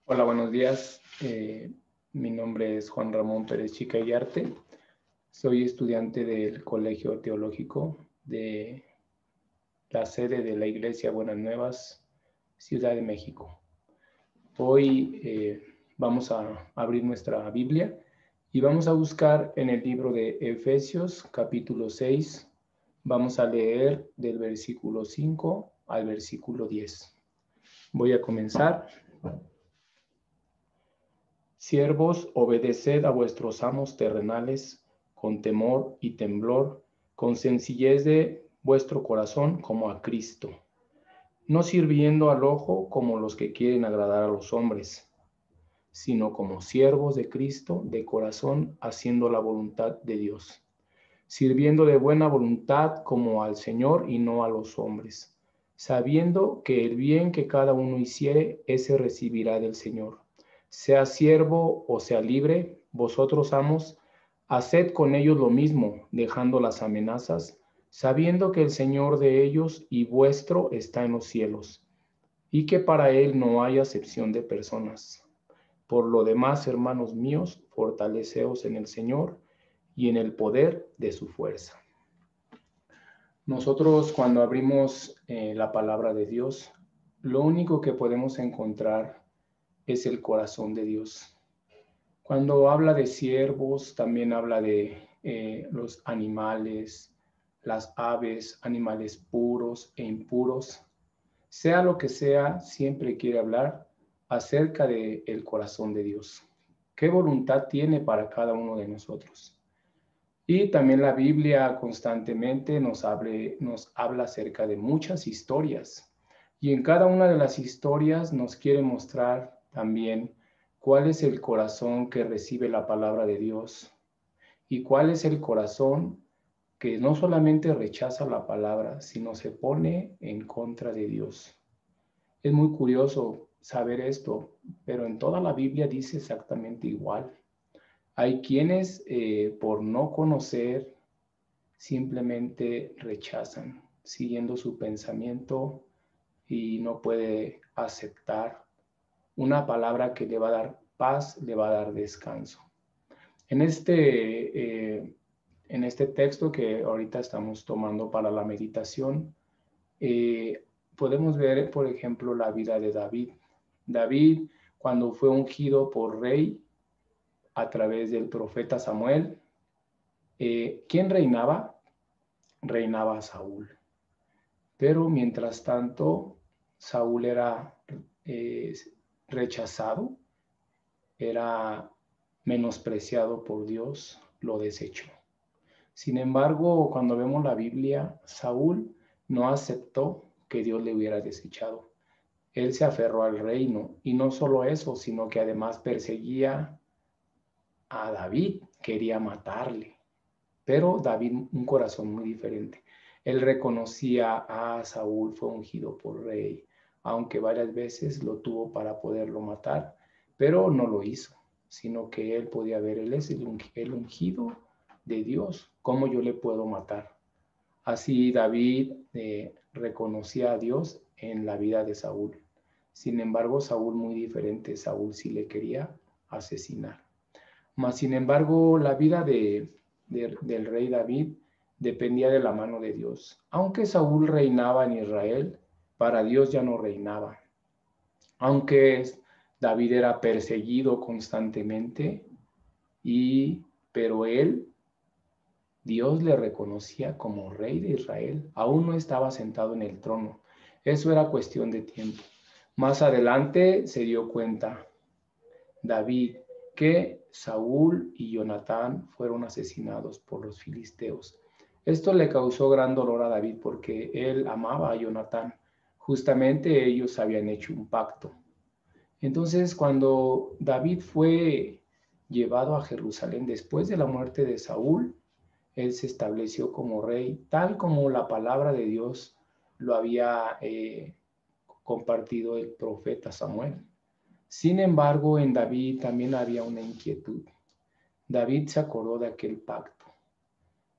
Hola, buenos días. Mi nombre es Juan Ramón Pérez Chica y Arte. Soy estudiante del Colegio Teológico de la sede de la Iglesia Buenas Nuevas, Ciudad de México. Hoy vamos a abrir nuestra Biblia y vamos a buscar en el libro de Efesios, capítulo 6. Vamos a leer del versículo 5 al versículo 10. Voy a comenzar. Siervos, obedeced a vuestros amos terrenales con temor y temblor, con sencillez de vuestro corazón como a Cristo, no sirviendo al ojo como los que quieren agradar a los hombres, sino como siervos de Cristo de corazón, haciendo la voluntad de Dios, sirviendo de buena voluntad como al Señor y no a los hombres, sabiendo que el bien que cada uno hiciere, ese recibirá del Señor. Sea siervo o sea libre, vosotros amos, haced con ellos lo mismo, dejando las amenazas, sabiendo que el Señor de ellos y vuestro está en los cielos, y que para él no hay acepción de personas. Por lo demás, hermanos míos, fortaleceos en el Señor y en el poder de su fuerza. Nosotros cuando abrimos la palabra de Dios, lo único que podemos encontrar es el corazón de Dios. Cuando habla de siervos, también habla de los animales, las aves, animales puros e impuros. Sea lo que sea, siempre quiere hablar acerca del corazón de Dios. ¿Qué voluntad tiene para cada uno de nosotros? Y también la Biblia constantemente nos habla acerca de muchas historias. Y en cada una de las historias nos quiere mostrar también cuál es el corazón que recibe la palabra de Dios y cuál es el corazón que no solamente rechaza la palabra, sino se pone en contra de Dios. Es muy curioso saber esto, pero en toda la Biblia dice exactamente igual. Hay quienes por no conocer simplemente rechazan, siguiendo su pensamiento y no puede aceptar una palabra que le va a dar paz, le va a dar descanso. En este texto que ahorita estamos tomando para la meditación, podemos ver, por ejemplo, la vida de David. David, cuando fue ungido por rey a través del profeta Samuel, ¿quién reinaba? Reinaba Saúl. Pero mientras tanto, Saúl era eh, rechazado, era menospreciado por Dios, lo desechó. Sin embargo, cuando vemos la Biblia, Saúl no aceptó que Dios le hubiera desechado. Él se aferró al reino y no solo eso, sino que además perseguía a David, quería matarle. Pero David, un corazón muy diferente. Él reconocía a Saúl, fue ungido por rey, aunque varias veces lo tuvo para poderlo matar, pero no lo hizo, sino que él podía ver, él es el ungido de Dios, ¿cómo yo le puedo matar? Así David reconocía a Dios en la vida de Saúl. Sin embargo, Saúl muy diferente, Saúl sí le quería asesinar. Mas, sin embargo, la vida del rey David dependía de la mano de Dios. Aunque Saúl reinaba en Israel, para Dios ya no reinaba. Aunque David era perseguido constantemente, pero Dios le reconocía como rey de Israel. Aún no estaba sentado en el trono. Eso era cuestión de tiempo. Más adelante se dio cuenta David que Saúl y Jonatán fueron asesinados por los filisteos. Esto le causó gran dolor a David porque él amaba a Jonatán. Justamente ellos habían hecho un pacto. Entonces, cuando David fue llevado a Jerusalén después de la muerte de Saúl, él se estableció como rey, tal como la palabra de Dios lo había compartido el profeta Samuel. Sin embargo, en David también había una inquietud. David se acordó de aquel pacto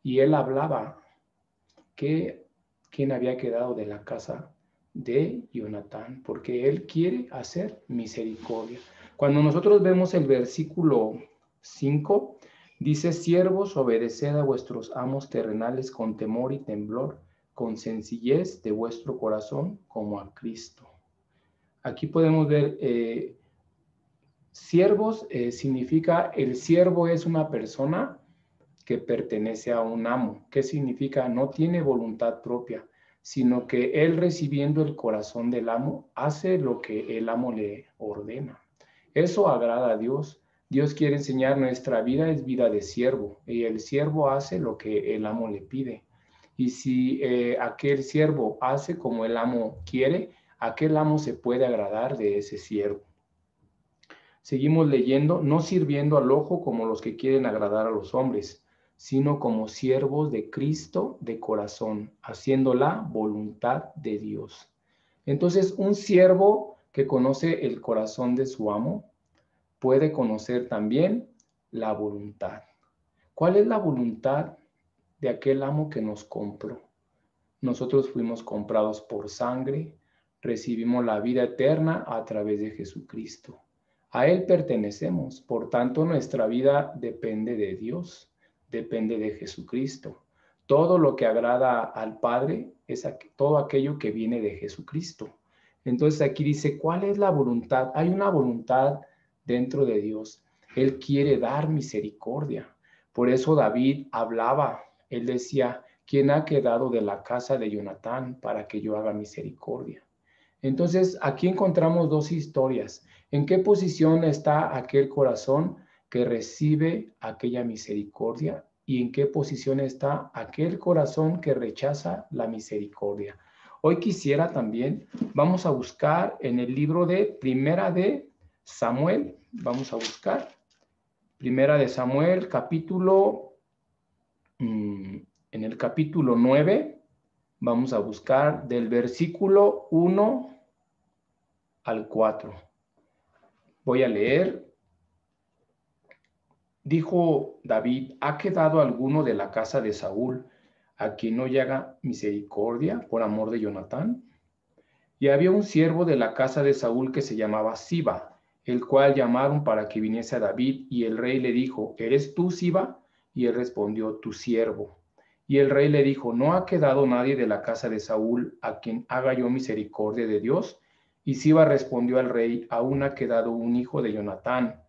y él hablaba que quién había quedado de la casa de Jonatán, porque él quiere hacer misericordia. Cuando nosotros vemos el versículo 5, dice: siervos, obedeced a vuestros amos terrenales con temor y temblor, con sencillez de vuestro corazón, como a Cristo. Aquí podemos ver, siervos significa, el siervo es una persona que pertenece a un amo. ¿Qué significa? No tiene voluntad propia, sino que él, recibiendo el corazón del amo, hace lo que el amo le ordena. Eso agrada a Dios. Dios quiere enseñar: nuestra vida es vida de siervo, y el siervo hace lo que el amo le pide. Y si aquel siervo hace como el amo quiere, aquel amo se puede agradar de ese siervo. Seguimos leyendo: no sirviendo al ojo como los que quieren agradar a los hombres, sino como siervos de Cristo de corazón, haciendo la voluntad de Dios. Entonces, un siervo que conoce el corazón de su amo puede conocer también la voluntad. ¿Cuál es la voluntad de aquel amo que nos compró? Nosotros fuimos comprados por sangre, recibimos la vida eterna a través de Jesucristo. A Él pertenecemos, por tanto nuestra vida depende de Dios, depende de Jesucristo. Todo lo que agrada al Padre es todo aquello que viene de Jesucristo. Entonces aquí dice: ¿cuál es la voluntad? Hay una voluntad dentro de Dios. Él quiere dar misericordia. Por eso David hablaba, él decía: ¿quién ha quedado de la casa de Jonatán para que yo haga misericordia? Entonces, aquí encontramos dos historias. ¿En qué posición está aquel corazón que recibe aquella misericordia? ¿Y en qué posición está aquel corazón que rechaza la misericordia? Hoy quisiera también, vamos a buscar en el libro de Primera de Samuel, vamos a buscar Primera de Samuel, en el capítulo 9, vamos a buscar del versículo 1 al 4. Voy a leer. Dijo David: ¿ha quedado alguno de la casa de Saúl a quien no haga misericordia por amor de Jonatán? Y había un siervo de la casa de Saúl que se llamaba Siba, el cual llamaron para que viniese a David, y el rey le dijo: ¿eres tú, Siba? Y él respondió: tu siervo. Y el rey le dijo: ¿no ha quedado nadie de la casa de Saúl a quien haga yo misericordia de Dios? Y Siba respondió al rey: aún ha quedado un hijo de Jonatán,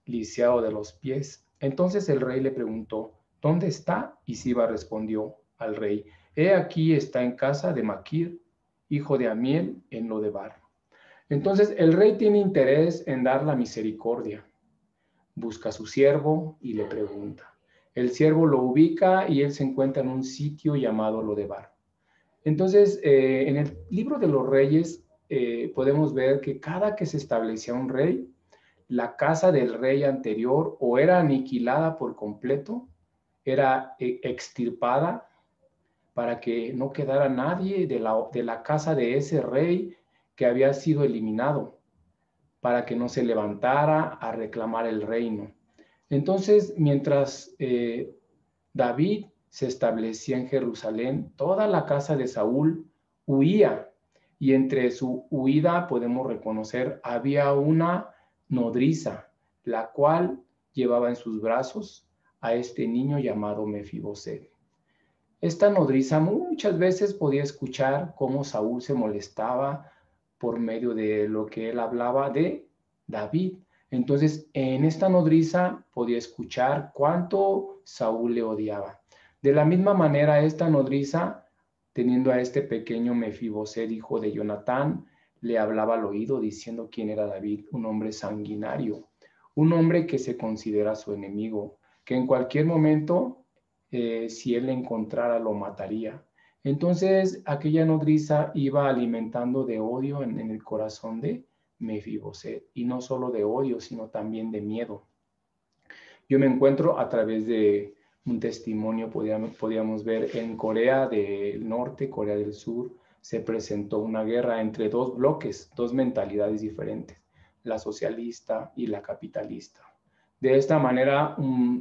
lisiado de los pies. Entonces el rey le preguntó: ¿dónde está? Y Siba respondió al rey: he aquí, está en casa de Maquir, hijo de Amiel, en Lodebar. Entonces el rey tiene interés en dar la misericordia. Busca a su siervo y le pregunta. El siervo lo ubica y él se encuentra en un sitio llamado Lodebar. Entonces, en el libro de los reyes podemos ver que cada que se establecía un rey, la casa del rey anterior o era aniquilada por completo, era extirpada, para que no quedara nadie de la casa de ese rey que había sido eliminado, para que no se levantara a reclamar el reino. Entonces, mientras David se establecía en Jerusalén, toda la casa de Saúl huía, y entre su huida podemos reconocer, había una nodriza, la cual llevaba en sus brazos a este niño llamado Mefiboset. Esta nodriza muchas veces podía escuchar cómo Saúl se molestaba por medio de lo que él hablaba de David. Entonces, en esta nodriza podía escuchar cuánto Saúl le odiaba. De la misma manera, esta nodriza, teniendo a este pequeño Mefiboset, hijo de Jonatán, le hablaba al oído diciendo quién era David: un hombre sanguinario, un hombre que se considera su enemigo, que en cualquier momento, si él le encontrara, lo mataría. Entonces aquella nodriza iba alimentando de odio en el corazón de Mefiboset, y no solo de odio, sino también de miedo. Yo me encuentro a través de un testimonio, podíamos ver en Corea del Norte, Corea del Sur, se presentó una guerra entre dos bloques, dos mentalidades diferentes, la socialista y la capitalista. De esta manera,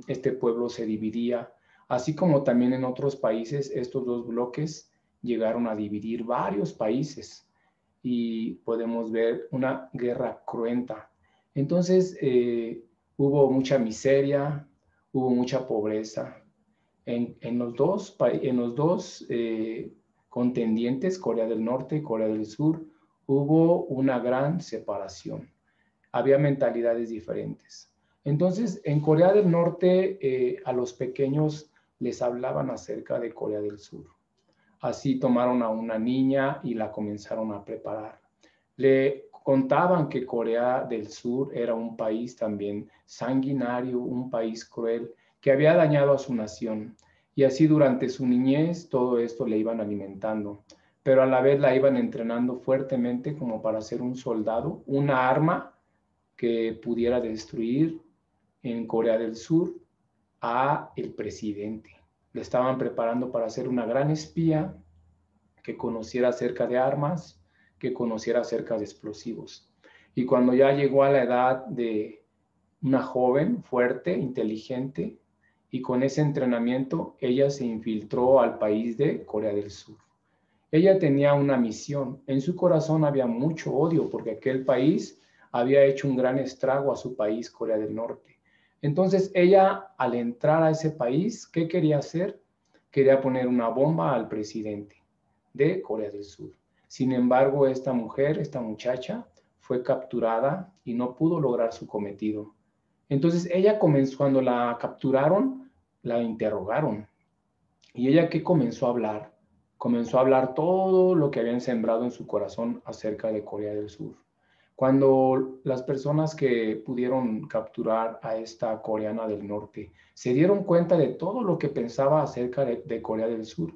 este pueblo se dividía, así como también en otros países estos dos bloques llegaron a dividir varios países, y podemos ver una guerra cruenta. Entonces hubo mucha miseria, hubo mucha pobreza. En los dos contendientes, Corea del Norte y Corea del Sur, hubo una gran separación. Había mentalidades diferentes. Entonces, en Corea del Norte, a los pequeños les hablaban acerca de Corea del Sur. Así tomaron a una niña y la comenzaron a preparar. Le contaban que Corea del Sur era un país también sanguinario, un país cruel, que había dañado a su nación. Y así durante su niñez todo esto le iban alimentando, pero a la vez la iban entrenando fuertemente como para ser un soldado, una arma que pudiera destruir en Corea del Sur a el presidente. Le estaban preparando para ser una gran espía que conociera acerca de armas, que conociera acerca de explosivos. Y cuando ya llegó a la edad de una joven fuerte, inteligente, y con ese entrenamiento ella se infiltró al país de Corea del Sur. Ella tenía una misión. En su corazón había mucho odio porque aquel país había hecho un gran estrago a su país, Corea del Norte. Entonces ella, al entrar a ese país, ¿qué quería hacer? Quería poner una bomba al presidente de Corea del Sur. Sin embargo, esta mujer, esta muchacha, fue capturada y no pudo lograr su cometido. Entonces ella comenzó, cuando la capturaron, la interrogaron. ¿Y ella qué comenzó a hablar? Comenzó a hablar todo lo que habían sembrado en su corazón acerca de Corea del Sur. Cuando las personas que pudieron capturar a esta coreana del norte se dieron cuenta de todo lo que pensaba acerca de Corea del Sur,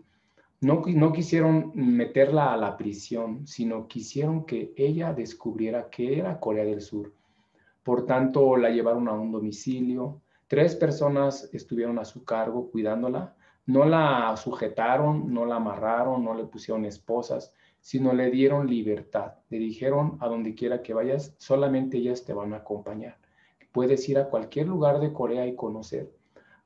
no quisieron meterla a la prisión, sino quisieron que ella descubriera qué era Corea del Sur. Por tanto, la llevaron a un domicilio. 3 personas estuvieron a su cargo cuidándola. No la sujetaron, no la amarraron, no le pusieron esposas, sino le dieron libertad. Le dijeron, a donde quiera que vayas, solamente ellas te van a acompañar. Puedes ir a cualquier lugar de Corea y conocer.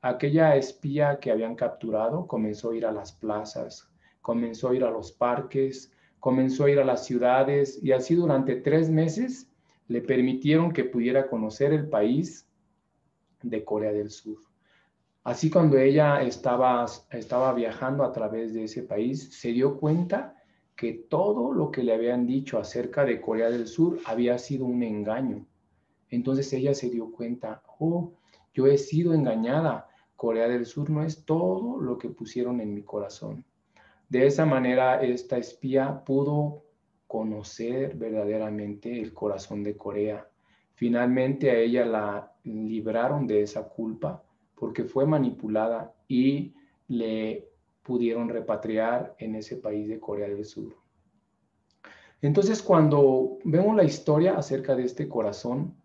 Aquella espía que habían capturado comenzó a ir a las plazas, comenzó a ir a los parques, comenzó a ir a las ciudades, y así durante 3 meses le permitieron que pudiera conocer el país de Corea del Sur. Así cuando ella estaba viajando a través de ese país, se dio cuenta que todo lo que le habían dicho acerca de Corea del Sur había sido un engaño. Entonces ella se dio cuenta, oh, yo he sido engañada. Corea del Sur no es todo lo que pusieron en mi corazón. De esa manera, esta espía pudo conocer verdaderamente el corazón de Corea. Finalmente a ella la libraron de esa culpa porque fue manipulada y le pudieron repatriar en ese país de Corea del Sur. Entonces, cuando vemos la historia acerca de este corazón,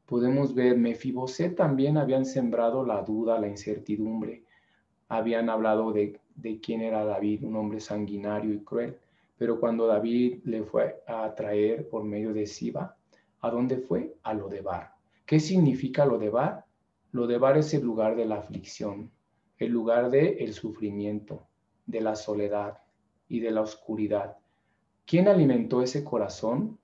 podemos ver Mefiboset también habían sembrado la duda, la incertidumbre. Habían hablado de quién era David, un hombre sanguinario y cruel. Pero cuando David le fue a traer por medio de Siba, ¿a dónde fue? A Lodebar. ¿Qué significa Lodebar? Lodebar es el lugar de la aflicción, el lugar del sufrimiento, de la soledad y de la oscuridad. ¿Quién alimentó ese corazón?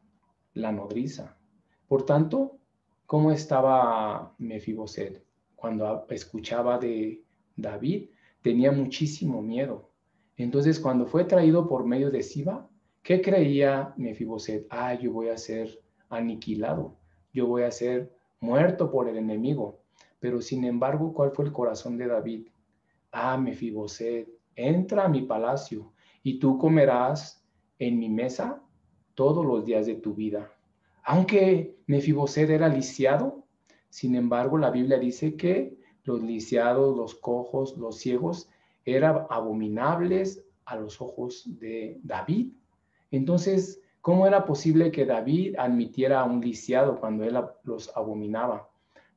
La nodriza. Por tanto, ¿cómo estaba Mefiboset? Cuando escuchaba de David, tenía muchísimo miedo. Entonces, cuando fue traído por medio de Siba, ¿qué creía Mefiboset? Yo voy a ser aniquilado, yo voy a ser muerto por el enemigo. Pero sin embargo, ¿cuál fue el corazón de David? Mefiboset, entra a mi palacio y tú comerás en mi mesa todos los días de tu vida. Aunque Mefiboset era lisiado, sin embargo, la Biblia dice que los lisiados, los cojos, los ciegos eran abominables a los ojos de David. Entonces, ¿cómo era posible que David admitiera a un lisiado cuando él los abominaba?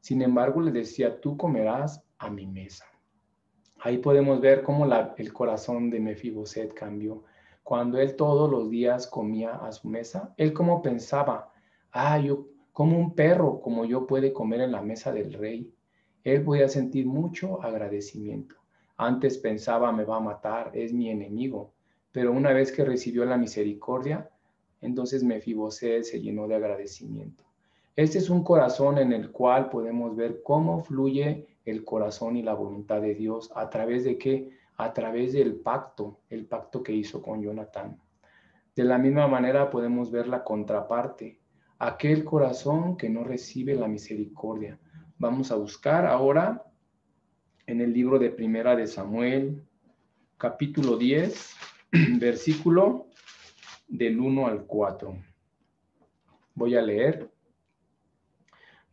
Sin embargo, le decía, tú comerás a mi mesa. Ahí podemos ver cómo el corazón de Mefiboset cambió. Cuando él todos los días comía a su mesa, él como pensaba, yo como un perro, como yo puede comer en la mesa del rey. Él podía sentir mucho agradecimiento. Antes pensaba, me va a matar, es mi enemigo. Pero una vez que recibió la misericordia, entonces Mefiboset se llenó de agradecimiento. Este es un corazón en el cual podemos ver cómo fluye el corazón y la voluntad de Dios. ¿A través de qué? A través del pacto, el pacto que hizo con Jonatán. De la misma manera podemos ver la contraparte, aquel corazón que no recibe la misericordia. Vamos a buscar ahora en el libro de Primera de Samuel, capítulo 10, versículo del 1 al 4. Voy a leer.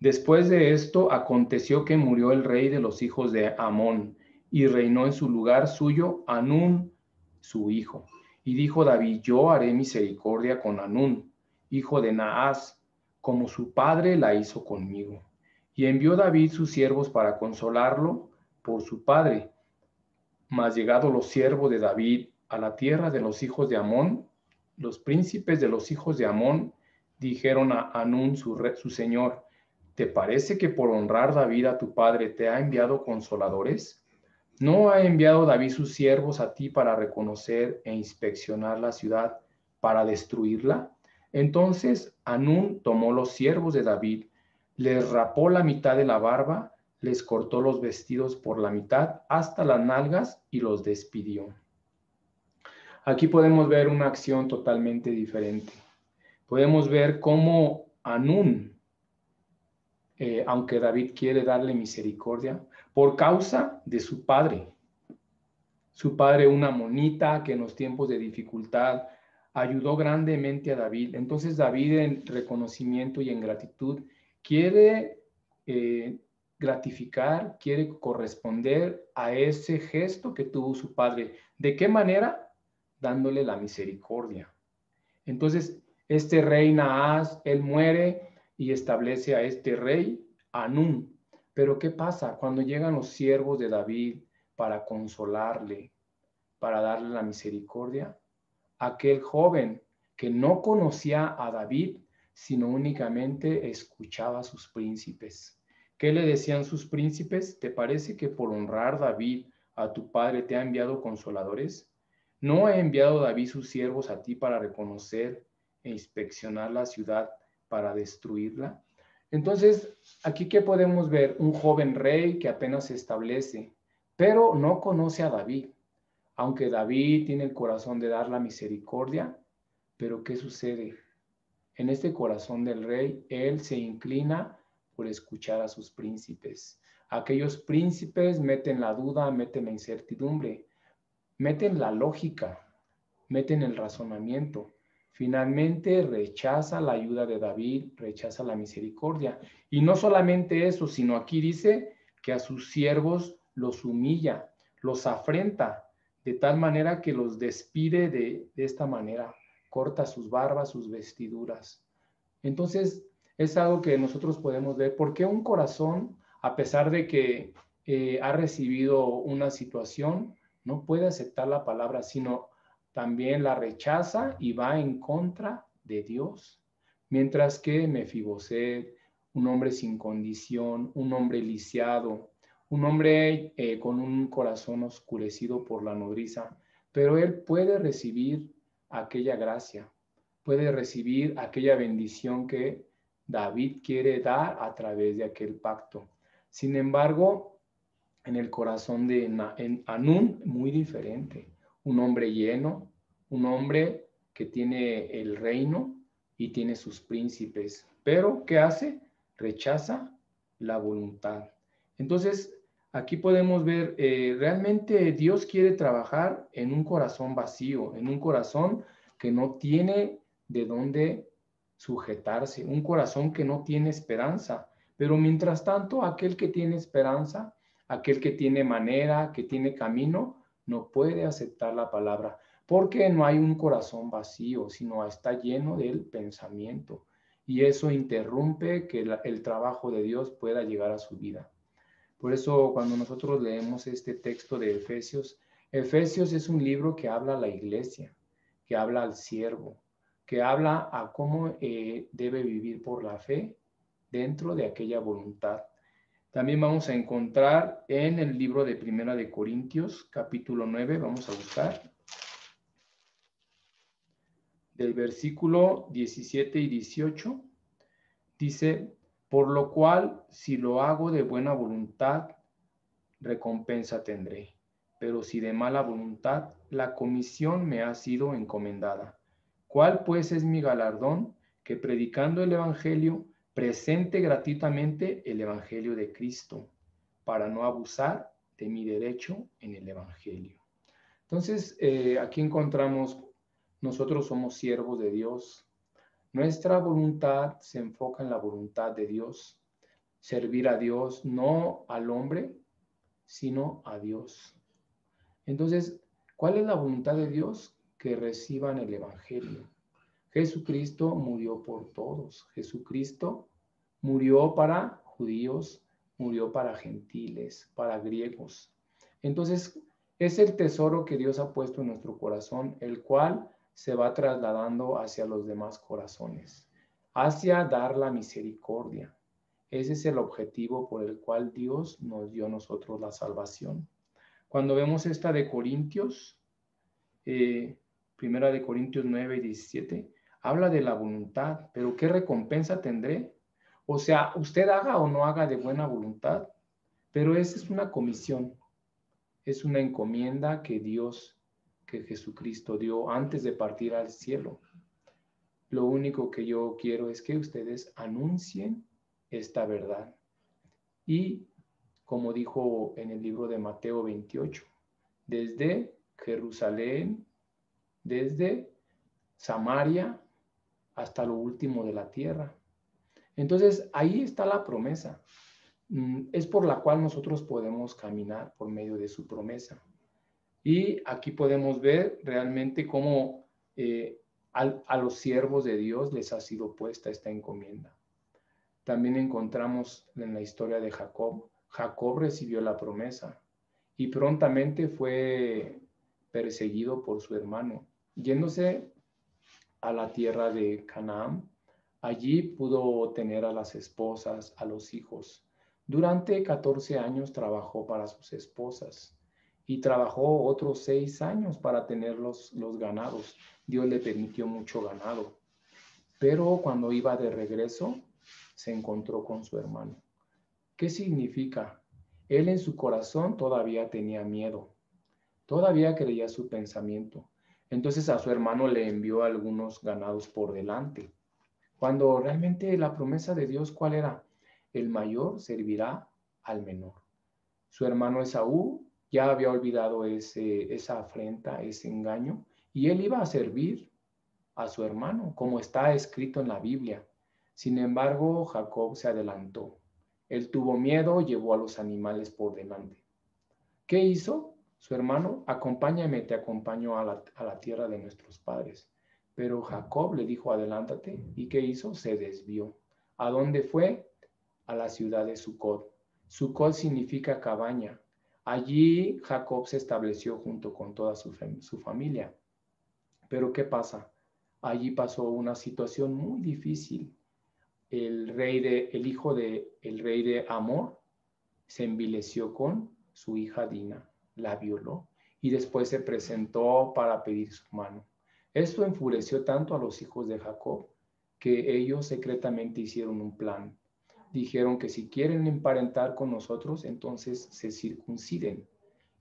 Después de esto, aconteció que murió el rey de los hijos de Amón, y reinó en su lugar suyo Hanún, su hijo. Y dijo David: yo haré misericordia con Hanún, hijo de Naas, como su padre la hizo conmigo. Y envió David sus siervos para consolarlo por su padre. Mas llegados los siervos de David a la tierra de los hijos de Amón, los príncipes de los hijos de Amón dijeron a Hanún su señor: ¿te parece que por honrar David a tu padre te ha enviado consoladores? ¿No ha enviado David sus siervos a ti para reconocer e inspeccionar la ciudad, para destruirla? Entonces Hanún tomó los siervos de David, les rapó la mitad de la barba, les cortó los vestidos por la mitad hasta las nalgas y los despidió. Aquí podemos ver una acción totalmente diferente. Podemos ver cómo Hanún, aunque David quiere darle misericordia, por causa de su padre, una monita que en los tiempos de dificultad ayudó grandemente a David. Entonces David, en reconocimiento y en gratitud, quiere gratificar, quiere corresponder a ese gesto que tuvo su padre. ¿De qué manera? Dándole la misericordia. Entonces, este rey Naas, él muere y establece a este rey Hanún. Pero ¿qué pasa? Cuando llegan los siervos de David para consolarle, para darle la misericordia, aquel joven que no conocía a David, sino únicamente escuchaba a sus príncipes. ¿Qué le decían sus príncipes? ¿Te parece que por honrar David a tu padre te ha enviado consoladores? ¿No ha enviado David sus siervos a ti para reconocer e inspeccionar la ciudad, para destruirla? Entonces, aquí ¿qué podemos ver? Un joven rey que apenas se establece, pero no conoce a David. Aunque David tiene el corazón de dar la misericordia, pero ¿qué sucede? En este corazón del rey, él se inclina por escuchar a sus príncipes. Aquellos príncipes meten la duda, meten la incertidumbre, meten la lógica, meten el razonamiento. Finalmente rechaza la ayuda de David, rechaza la misericordia. Y no solamente eso, sino aquí dice que a sus siervos los humilla, los afrenta, de tal manera que los despide de esta manera, corta sus barbas, sus vestiduras. Entonces, es algo que nosotros podemos ver. ¿Por qué un corazón, a pesar de que ha recibido una situación, no puede aceptar la palabra, sino también la rechaza y va en contra de Dios? Mientras que Mefiboset, un hombre sin condición, un hombre lisiado, un hombre con un corazón oscurecido por la nodriza, pero él puede recibir aquella gracia, puede recibir aquella bendición que David quiere dar a través de aquel pacto. Sin embargo, en el corazón de Hanún, muy diferente. Un hombre lleno, un hombre que tiene el reino y tiene sus príncipes. Pero, ¿qué hace? Rechaza la voluntad. Entonces, aquí podemos ver, realmente Dios quiere trabajar en un corazón vacío, en un corazón que no tiene de dónde sujetarse, un corazón que no tiene esperanza. Pero mientras tanto, aquel que tiene esperanza, aquel que tiene manera, que tiene camino, no puede aceptar la palabra, porque no hay un corazón vacío, sino está lleno del pensamiento. Y eso interrumpe que el trabajo de Dios pueda llegar a su vida. Por eso cuando nosotros leemos este texto de Efesios, Efesios es un libro que habla a la iglesia, que habla al siervo, que habla a cómo debe vivir por la fe dentro de aquella voluntad. También vamos a encontrar en el libro de Primera de Corintios, capítulo 9, vamos a buscar, del versículo 17 y 18, dice: Por lo cual, si lo hago de buena voluntad, recompensa tendré. Pero si de mala voluntad, la comisión me ha sido encomendada. ¿Cuál pues es mi galardón? Que predicando el Evangelio, presente gratuitamente el Evangelio de Cristo, para no abusar de mi derecho en el Evangelio. Entonces, aquí encontramos, nosotros somos siervos de Dios. Nuestra voluntad se enfoca en la voluntad de Dios. Servir a Dios, no al hombre, sino a Dios. Entonces, ¿cuál es la voluntad de Dios? Que reciban el Evangelio. Jesucristo murió por todos. Jesucristo murió para judíos, murió para gentiles, para griegos. Entonces, es el tesoro que Dios ha puesto en nuestro corazón, el cual se va trasladando hacia los demás corazones, hacia dar la misericordia. Ese es el objetivo por el cual Dios nos dio a nosotros la salvación. Cuando vemos esta de Corintios, primera de Corintios 9 y 17, habla de la voluntad, pero ¿qué recompensa tendré? O sea, usted haga o no haga de buena voluntad, pero esa es una comisión, es una encomienda que Dios, que Jesucristo dio antes de partir al cielo. Lo único que yo quiero es que ustedes anuncien esta verdad. Y como dijo en el libro de Mateo 28, desde Jerusalén, desde Samaria hasta lo último de la tierra. Entonces, ahí está la promesa. Es por la cual nosotros podemos caminar por medio de su promesa. Y aquí podemos ver realmente cómo a los siervos de Dios les ha sido puesta esta encomienda. También encontramos en la historia de Jacob. Jacob recibió la promesa y prontamente fue perseguido por su hermano. Yéndose a la tierra de Canaán, allí pudo tener a las esposas, a los hijos. Durante 14 años trabajó para sus esposas y trabajó otros 6 años para tener los ganados. Dios le permitió mucho ganado. Pero cuando iba de regreso, se encontró con su hermano. ¿Qué significa? Él en su corazón todavía tenía miedo, todavía creía su pensamiento. Entonces a su hermano le envió algunos ganados por delante. Cuando realmente la promesa de Dios, ¿cuál era? El mayor servirá al menor. Su hermano Esaú ya había olvidado esa afrenta, ese engaño, y él iba a servir a su hermano, como está escrito en la Biblia. Sin embargo, Jacob se adelantó. Él tuvo miedo, llevó a los animales por delante. ¿Qué hizo su hermano? Acompáñame, te acompaño a la tierra de nuestros padres. Pero Jacob le dijo, adelántate. ¿Y qué hizo? Se desvió. ¿A dónde fue? A la ciudad de Sucot. Sucot significa cabaña. Allí Jacob se estableció junto con toda su familia. Pero ¿qué pasa? Allí pasó una situación muy difícil. El hijo del rey de Amor se envileció con su hija Dina, la violó y después se presentó para pedir su mano. Esto enfureció tanto a los hijos de Jacob que ellos secretamente hicieron un plan. Dijeron que si quieren emparentar con nosotros, entonces se circunciden.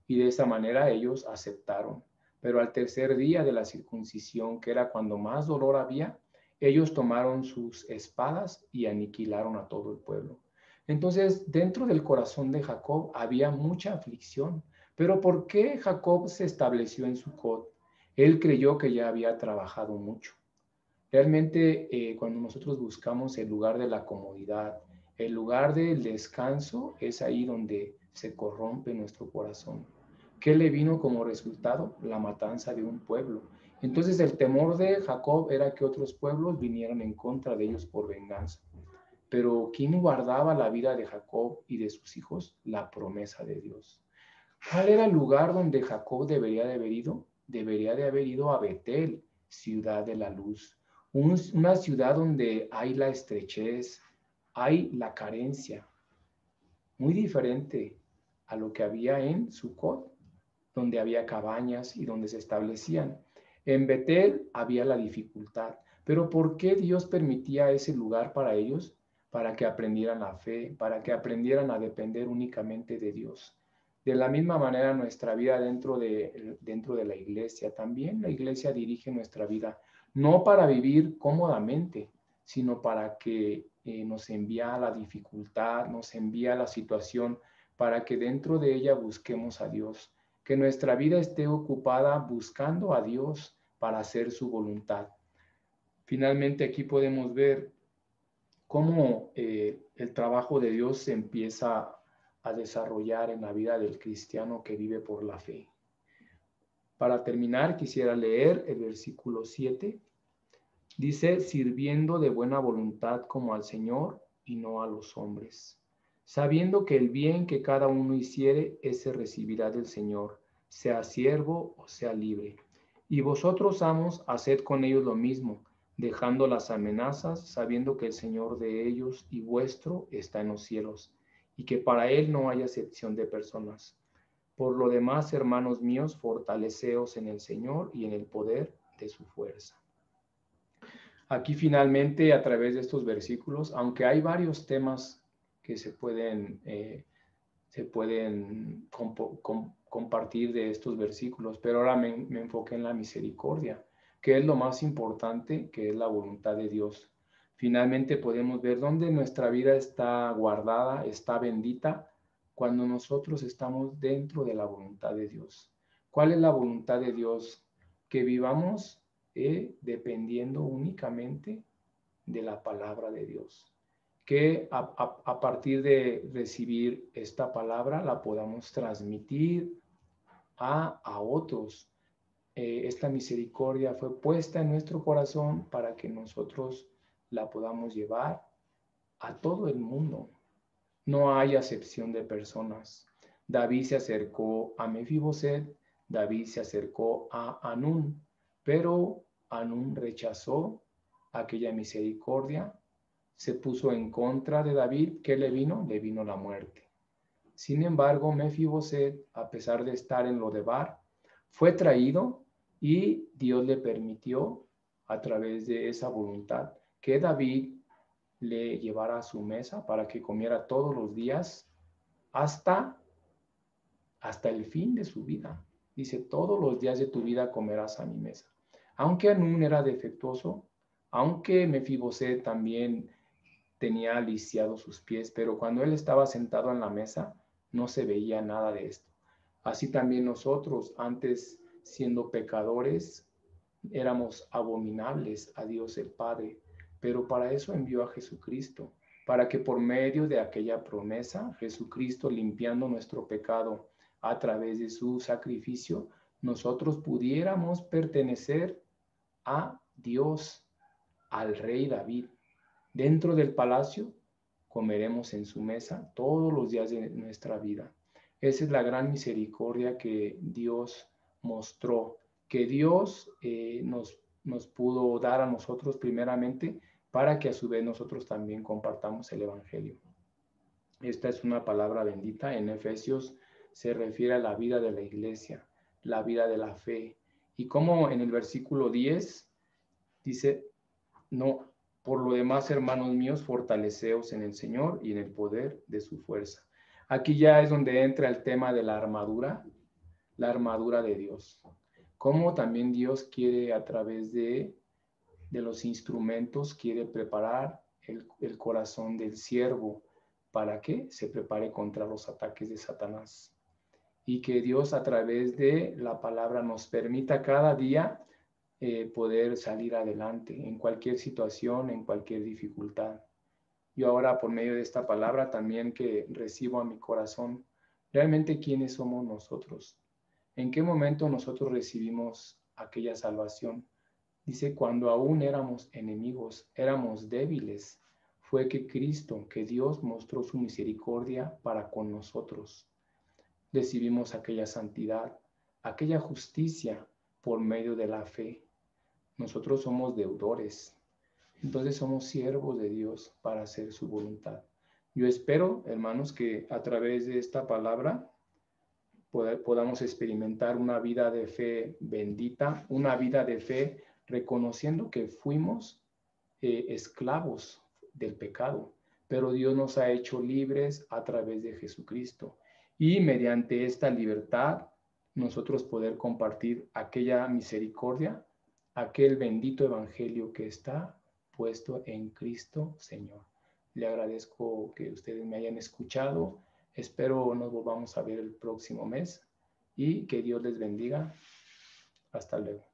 Y de esa manera ellos aceptaron. Pero al tercer día de la circuncisión, que era cuando más dolor había, ellos tomaron sus espadas y aniquilaron a todo el pueblo. Entonces, dentro del corazón de Jacob había mucha aflicción. Pero ¿por qué Jacob se estableció en Sucot? Él creyó que ya había trabajado mucho. Realmente, cuando nosotros buscamos el lugar de la comodidad, el lugar del descanso, es ahí donde se corrompe nuestro corazón. ¿Qué le vino como resultado? La matanza de un pueblo. Entonces el temor de Jacob era que otros pueblos vinieran en contra de ellos por venganza. Pero ¿quién guardaba la vida de Jacob y de sus hijos? La promesa de Dios. ¿Cuál era el lugar donde Jacob debería de haber ido? Debería de haber ido a Betel, ciudad de la luz. Una ciudad donde hay la estrechez, hay la carencia. Muy diferente a lo que había en Sucot, donde había cabañas y donde se establecían. En Betel había la dificultad. Pero ¿por qué Dios permitía ese lugar para ellos? para que aprendieran la fe, para que aprendieran a depender únicamente de Dios. De la misma manera, nuestra vida dentro de la iglesia, también la iglesia dirige nuestra vida, no para vivir cómodamente, sino para que nos envía la dificultad, nos envía la situación, para que dentro de ella busquemos a Dios, que nuestra vida esté ocupada buscando a Dios para hacer su voluntad. Finalmente, aquí podemos ver cómo el trabajo de Dios se empieza a desarrollar en la vida del cristiano que vive por la fe. Para terminar, quisiera leer el versículo 7. Dice, sirviendo de buena voluntad como al Señor y no a los hombres, sabiendo que el bien que cada uno hiciere, ese recibirá del Señor, sea siervo o sea libre. Y vosotros, amos, haced con ellos lo mismo, dejando las amenazas, sabiendo que el Señor de ellos y vuestro está en los cielos, y que para Él no hay acepción de personas. Por lo demás, hermanos míos, fortaleceos en el Señor y en el poder de su fuerza. Aquí finalmente, a través de estos versículos, aunque hay varios temas que se pueden compartir de estos versículos, pero ahora me enfoqué en la misericordia, que es lo más importante, que es la voluntad de Dios. Finalmente podemos ver dónde nuestra vida está guardada, está bendita, cuando nosotros estamos dentro de la voluntad de Dios. ¿Cuál es la voluntad de Dios? Que vivamos dependiendo únicamente de la palabra de Dios. Que a partir de recibir esta palabra la podamos transmitir a otros. Esta misericordia fue puesta en nuestro corazón para que nosotros la podamos llevar a todo el mundo. No hay acepción de personas. David se acercó a Mefiboset, David se acercó a Anún, pero Anún rechazó aquella misericordia, se puso en contra de David. ¿Qué le vino? Le vino la muerte. Sin embargo, Mefiboset, a pesar de estar en Lodebar, fue traído y Dios le permitió, a través de esa voluntad, que David le llevara a su mesa para que comiera todos los días hasta el fin de su vida. Dice, todos los días de tu vida comerás a mi mesa. Aunque Anún era defectuoso, aunque Mefiboset también tenía lisiados sus pies, pero cuando él estaba sentado en la mesa, no se veía nada de esto. Así también nosotros, antes siendo pecadores, éramos abominables a Dios el Padre, pero para eso envió a Jesucristo, para que por medio de aquella promesa, Jesucristo limpiando nuestro pecado a través de su sacrificio, nosotros pudiéramos pertenecer a Dios, al rey David. Dentro del palacio comeremos en su mesa todos los días de nuestra vida. Esa es la gran misericordia que Dios mostró, que Dios nos pudo dar a nosotros primeramente para que a su vez nosotros también compartamos el Evangelio. Esta es una palabra bendita. En Efesios se refiere a la vida de la iglesia, la vida de la fe. Y como en el versículo 10 dice, no, por lo demás, hermanos míos, fortaleceos en el Señor y en el poder de su fuerza. Aquí ya es donde entra el tema de la armadura de Dios. Cómo también Dios quiere a través de los instrumentos, quiere preparar el corazón del siervo para que se prepare contra los ataques de Satanás. Y que Dios a través de la palabra nos permita cada día poder salir adelante en cualquier situación, en cualquier dificultad. Yo ahora por medio de esta palabra también que recibo a mi corazón, realmente quiénes somos nosotros, en qué momento nosotros recibimos aquella salvación. Dice, cuando aún éramos enemigos, éramos débiles, fue que Cristo, que Dios mostró su misericordia para con nosotros. Recibimos aquella santidad, aquella justicia por medio de la fe. Nosotros somos deudores, entonces somos siervos de Dios para hacer su voluntad. Yo espero, hermanos, que a través de esta palabra podamos experimentar una vida de fe bendita, una vida de fe reconociendo que fuimos esclavos del pecado, pero Dios nos ha hecho libres a través de Jesucristo. Y mediante esta libertad, nosotros poder compartir aquella misericordia, aquel bendito evangelio que está puesto en Cristo Señor. Le agradezco que ustedes me hayan escuchado. Espero nos volvamos a ver el próximo mes y que Dios les bendiga. Hasta luego.